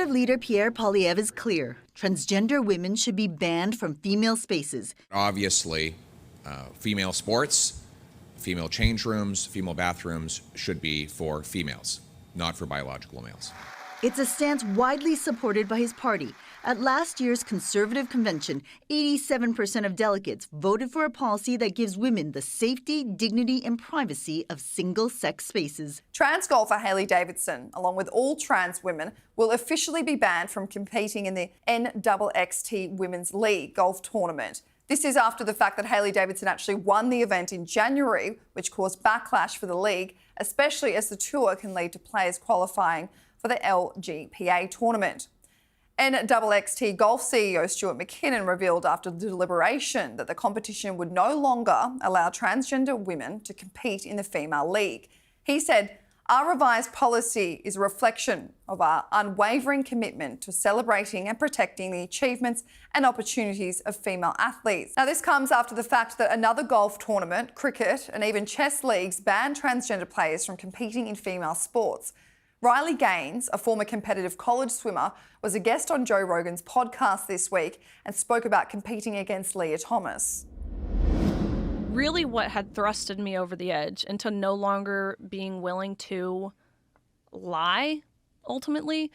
Conservative leader Pierre Poilievre is clear. Transgender women should be banned from female spaces. Obviously, female sports, female change rooms, female bathrooms should be for females, not for biological males. It's a stance widely supported by his party. At last year's Conservative convention, 87% of delegates voted for a policy that gives women the safety, dignity, and privacy of single-sex spaces. Trans golfer Hailey Davidson, along with all trans women, will officially be banned from competing in the NXT Women's League golf tournament. This is after the fact that Hailey Davidson actually won the event in January, which caused backlash for the league, especially as the tour can lead to players qualifying for the LGPA tournament. NXT Golf CEO Stuart McKinnon revealed after deliberation that the competition would no longer allow transgender women to compete in the female league. He said, "Our revised policy is a reflection of our unwavering commitment to celebrating and protecting the achievements and opportunities of female athletes." Now, this comes after the fact that another golf tournament, cricket, and even chess leagues banned transgender players from competing in female sports. Riley Gaines, a former competitive college swimmer, was a guest on Joe Rogan's podcast this week and spoke about competing against Lia Thomas. Really what had thrusted me over the edge into no longer being willing to lie, ultimately,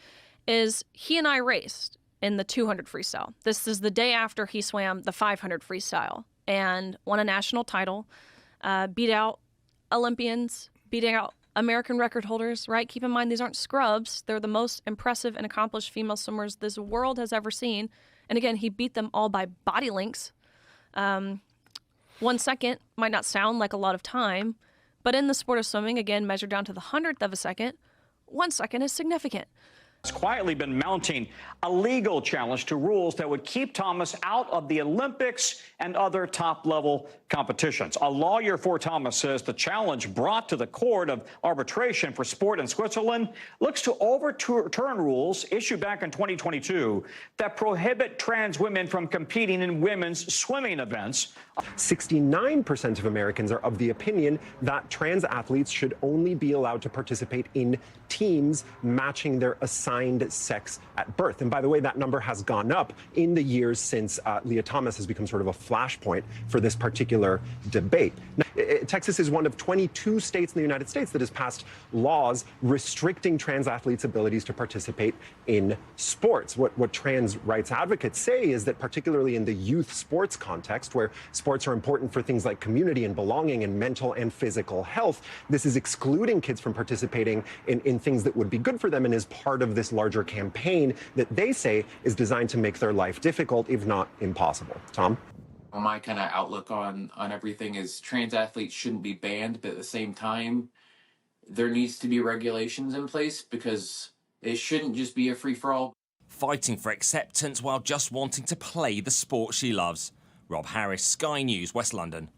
is he and I raced in the 200 freestyle. This is the day after he swam the 500 freestyle and won a national title, beat out Olympians, beating out American record holders, right? Keep in mind, these aren't scrubs. They're the most impressive and accomplished female swimmers this world has ever seen. And again, he beat them all by body lengths. 1 second might not sound like a lot of time, but in the sport of swimming, again, measured down to the 100th of a second, 1 second is significant. It's quietly been mounting a legal challenge to rules that would keep Thomas out of the Olympics and other top-level competitions. A lawyer for Thomas says the challenge brought to the Court of Arbitration for Sport in Switzerland looks to overturn rules issued back in 2022 that prohibit trans women from competing in women's swimming events. 69% of Americans are of the opinion that trans athletes should only be allowed to participate in teams matching their assigned sex at birth. And by the way, that number has gone up in the years since Lia Thomas has become sort of a flashpoint for this particular debate. Now, Texas is one of 22 states in the United States that has passed laws restricting trans athletes' abilities to participate in sports. What trans rights advocates say is that particularly in the youth sports context, where sports are important for things like community and belonging and mental and physical health, this is excluding kids from participating in things that would be good for them and is part of this larger campaign that they say is designed to make their life difficult, if not impossible. Tom? My kind of outlook on everything is trans athletes shouldn't be banned, but at the same time, there needs to be regulations in place because it shouldn't just be a free-for-all. Fighting for acceptance while just wanting to play the sport she loves. Rob Harris, Sky News, West London.